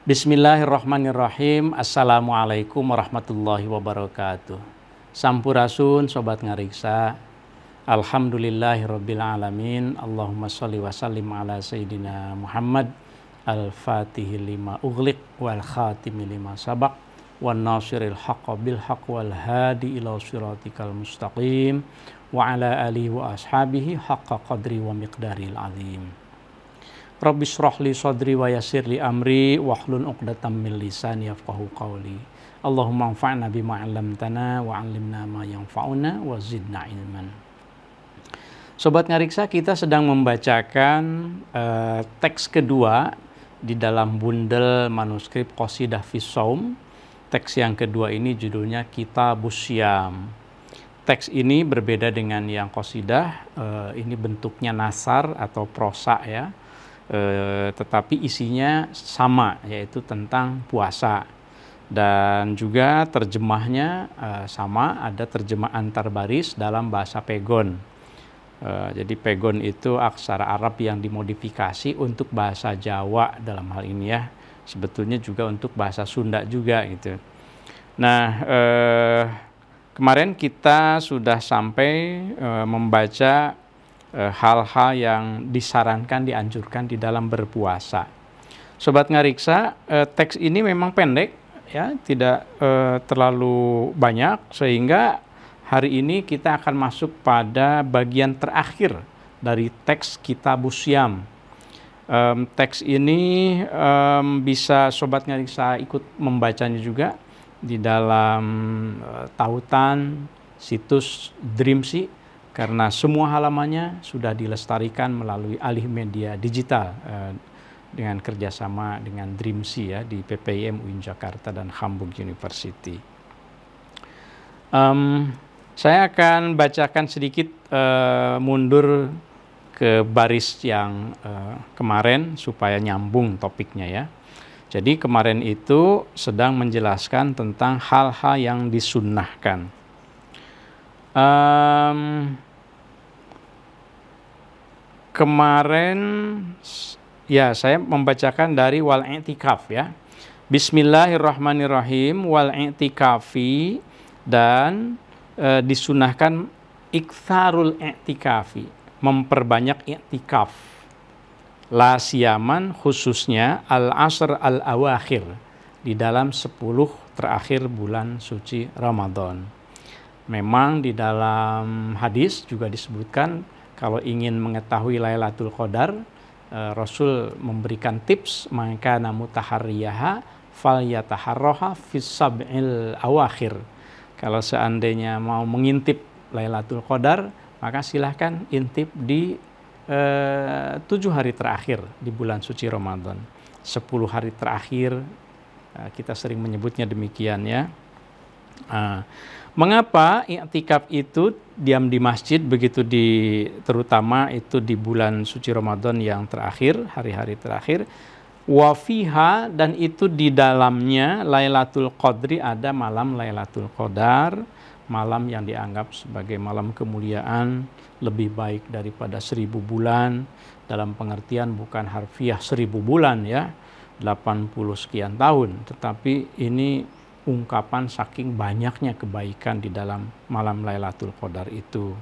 Bismillahirrahmanirrahim. Assalamualaikum warahmatullahi wabarakatuh. Sampurasun sobat ngariksa. Alhamdulillahirabbil alamin. Allahumma shalli wa sallim ala sayyidina Muhammad al-Fatihil lima ughliq wal khatimi lima sabaq wan nasiril haqqo bil haqq wal hadi ila siratikal mustaqim wa ala alihi wa ashabihi haqqa qadri wa miqdaril azim. Rabbi shrah li sadri wa yassir li amri wahlul 'uqdatam min lisani yafqahu qawli. Allahumma anfa'na bima 'allamtana wa 'allimna ma yanfa'una wa zidna ilman. Sobat ngariksa, kita sedang membacakan teks kedua di dalam bundel manuskrip Qasidah fis Shaum. Teks yang kedua ini judulnya Kitabus Syam. Teks ini berbeda dengan yang qasidah, ini bentuknya nasar atau prosa ya. Tetapi isinya sama, yaitu tentang puasa, dan juga terjemahnya sama, ada terjemah antar baris dalam bahasa Pegon. Jadi Pegon itu aksara Arab yang dimodifikasi untuk bahasa Jawa dalam hal ini ya, sebetulnya juga untuk bahasa Sunda juga gitu. Nah, kemarin kita sudah sampai membaca hal-hal yang disarankan, dianjurkan di dalam berpuasa. Sobat ngariksa, teks ini memang pendek ya, tidak terlalu banyak, sehingga hari ini kita akan masuk pada bagian terakhir dari teks Kitabus Syam. Teks ini bisa sobat ngariksa ikut membacanya juga di dalam tautan situs Dreamsy, karena semua halamannya sudah dilestarikan melalui alih media digital dengan kerjasama dengan Dreamsy ya, di PPIM UIN Jakarta dan Hamburg University. Saya akan bacakan sedikit mundur ke baris yang kemarin supaya nyambung topiknya ya. Jadi kemarin itu sedang menjelaskan tentang hal-hal yang disunnahkan. Kemarin ya saya membacakan dari wal i'tikaf ya. Bismillahirrahmanirrahim. Wal i'tikafi, dan disunahkan iktsarul i'tikafi, memperbanyak i'tikaf. La siyaman, khususnya al-asr al-awakhir, di dalam 10 terakhir bulan suci Ramadan. Memang di dalam hadis juga disebutkan kalau ingin mengetahui Lailatul Qadar, Rasul memberikan tips, maka mutaharriyaha falyataharraha fis sab'il awakhir. Kalau seandainya mau mengintip Lailatul Qadar, maka silahkan intip di 7 hari terakhir di bulan suci Ramadan. 10 hari terakhir, kita sering menyebutnya demikian ya. Mengapa i'tikaf itu diam di masjid begitu, terutama itu di bulan suci Ramadan yang terakhir, hari-hari terakhir. Wa fiha, dan itu di dalamnya Lailatul Qadri, ada malam Lailatul Qadar, malam yang dianggap sebagai malam kemuliaan, lebih baik daripada 1000 bulan, dalam pengertian bukan harfiah 1000 bulan ya, 80 sekian tahun, tetapi ini ungkapan saking banyaknya kebaikan di dalam malam Lailatul Qadar itu.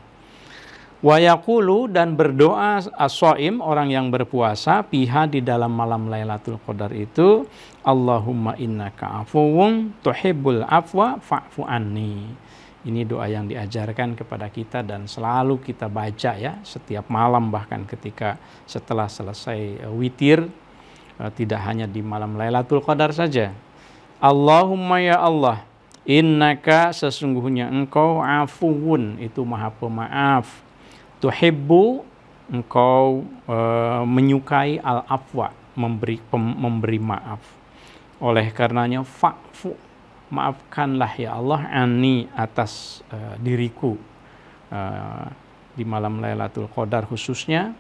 Wa yaqulu, dan berdoa as-shaim, orang yang berpuasa, piha, di dalam malam Lailatul Qadar itu, Allahumma innaka afuwun tuhibbul afwa fa'fu anni. Ini doa yang diajarkan kepada kita dan selalu kita baca ya, setiap malam, bahkan ketika setelah selesai witir, tidak hanya di malam Lailatul Qadar saja. Allahumma ya Allah, innaka, sesungguhnya engkau, afuwun, itu maha pemaaf, tuhibbu, engkau menyukai al-afwa, memberi maaf. Oleh karenanya fa'fu, maafkanlah ya Allah, ani, atas diriku, di malam Lailatul Qadar khususnya,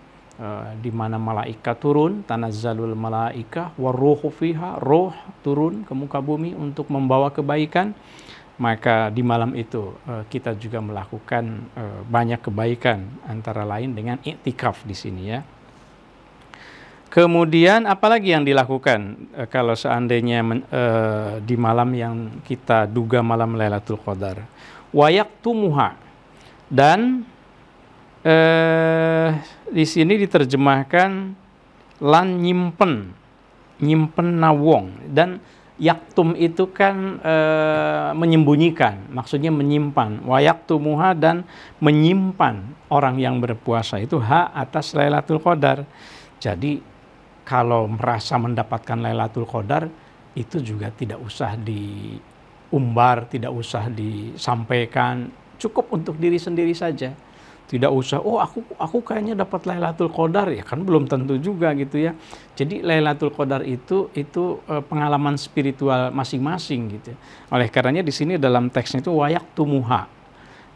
di mana malaikat turun, tanazzalul malaikah waruhu fiha, roh turun ke muka bumi untuk membawa kebaikan. maka di malam itu kita juga melakukan banyak kebaikan, antara lain dengan iktikaf di sini ya. Kemudian apalagi yang dilakukan kalau seandainya di malam yang kita duga malam Lailatul Qadar? Wayaktumuha, dan di sini diterjemahkan lan nyimpen nawong, dan yaktum itu kan menyembunyikan, maksudnya menyimpan. Wayaktumuha, dan menyimpan orang yang berpuasa itu hak atas Lailatul Qadar. Jadi kalau merasa mendapatkan Lailatul Qadar, itu juga tidak usah diumbar, tidak usah disampaikan, cukup untuk diri sendiri saja. Tidak usah, oh aku kayaknya dapat Lailatul Qadar, ya kan belum tentu juga gitu ya. Jadi Lailatul Qadar itu pengalaman spiritual masing-masing gitu. Oleh karenanya di sini dalam teksnya itu wayaktumuha.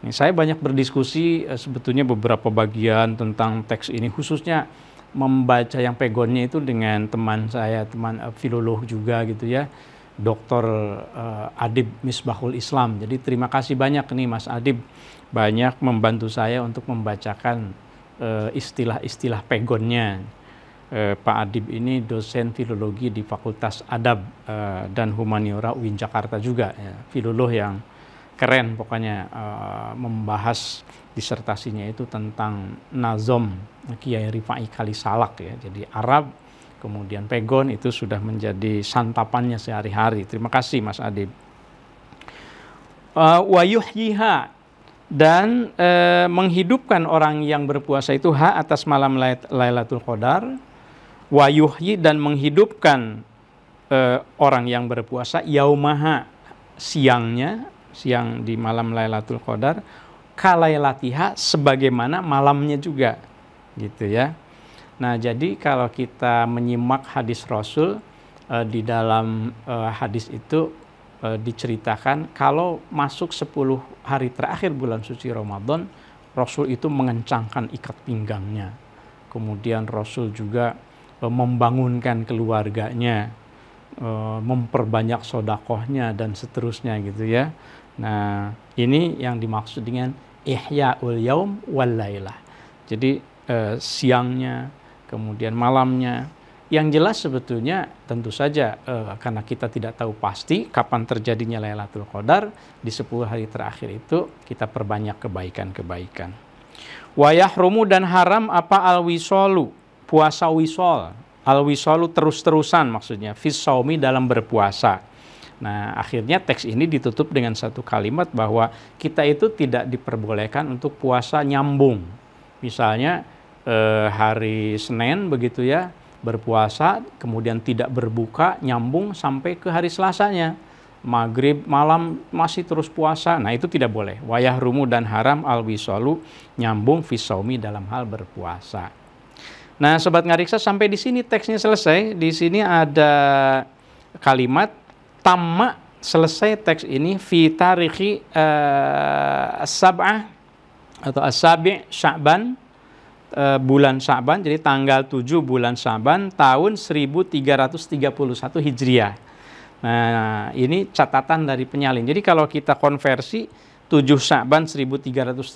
Ini saya banyak berdiskusi sebetulnya beberapa bagian tentang teks ini, khususnya membaca yang pegonnya itu dengan teman saya, teman filolog juga gitu ya, Dr. Adib Misbahul Islam. Jadi terima kasih banyak nih Mas Adib, banyak membantu saya untuk membacakan istilah-istilah pegonnya. Pak Adib ini dosen filologi di Fakultas Adab dan Humaniora UIN Jakarta juga ya. Filolog yang keren pokoknya, membahas disertasinya itu tentang nazom Kiai Rifai Kalisalak ya. Jadi Arab kemudian pegon itu sudah menjadi santapannya sehari-hari. Terima kasih Mas Adib. Wa yuhyiha, dan menghidupkan orang yang berpuasa itu hak atas malam Lailatul Qadar. Wa yuhyi, dan menghidupkan orang yang berpuasa yaumaha, siang di malam Lailatul Qadar, kalailatiha, sebagaimana malamnya juga gitu ya. Nah, jadi kalau kita menyimak hadis Rasul, di dalam hadis itu diceritakan kalau masuk 10 hari terakhir bulan suci Ramadan, Rasul itu mengencangkan ikat pinggangnya. Kemudian Rasul juga membangunkan keluarganya, memperbanyak sodakohnya dan seterusnya gitu ya. Nah, ini yang dimaksud dengan ihya'ul yaum wal lailah. Jadi siangnya, kemudian malamnya. Yang jelas sebetulnya tentu saja karena kita tidak tahu pasti kapan terjadinya Lailatul Qadar, di 10 hari terakhir itu kita perbanyak kebaikan-kebaikan. Wa yahrumu, dan haram apa al-wisalu, puasa wisol. Al-wisalu terus-terusan maksudnya, fis shaumi, dalam berpuasa. Nah, akhirnya teks ini ditutup dengan satu kalimat bahwa kita itu tidak diperbolehkan untuk puasa nyambung. Misalnya hari Senin begitu ya, berpuasa kemudian tidak berbuka, nyambung sampai ke hari Selasanya. Maghrib malam masih terus puasa. Nah, itu tidak boleh. Wa yahrumu, dan haram al-wisalu, nyambung fis shaumi, dalam hal berpuasa. Nah, Sobat Ngariksa, sampai di sini teksnya selesai. Di sini ada kalimat tamma, selesai teks ini fi tarikhi as-sab'ah atau as-sabi' Sya'ban, bulan Sya'ban, jadi tanggal 7 bulan Sya'ban tahun 1331 Hijriah. Nah, ini catatan dari penyalin. Jadi kalau kita konversi 7 Sya'ban 1331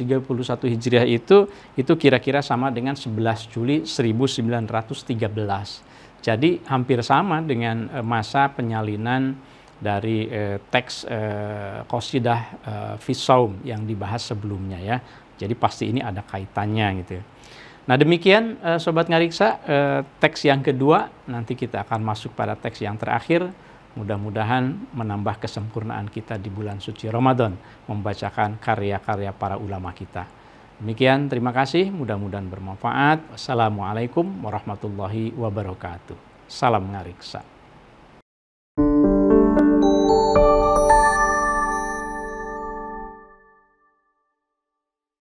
Hijriah itu kira-kira sama dengan 11 Juli 1913. Jadi hampir sama dengan masa penyalinan dari teks qasidah fi shaum yang dibahas sebelumnya ya. Jadi pasti ini ada kaitannya gitu. Nah, demikian Sobat Ngariksa, teks yang kedua. Nanti kita akan masuk pada teks yang terakhir. Mudah-mudahan menambah kesempurnaan kita di bulan suci Ramadan, membacakan karya-karya para ulama kita. Demikian, terima kasih, mudah-mudahan bermanfaat. Wassalamualaikum warahmatullahi wabarakatuh. Salam Ngariksa.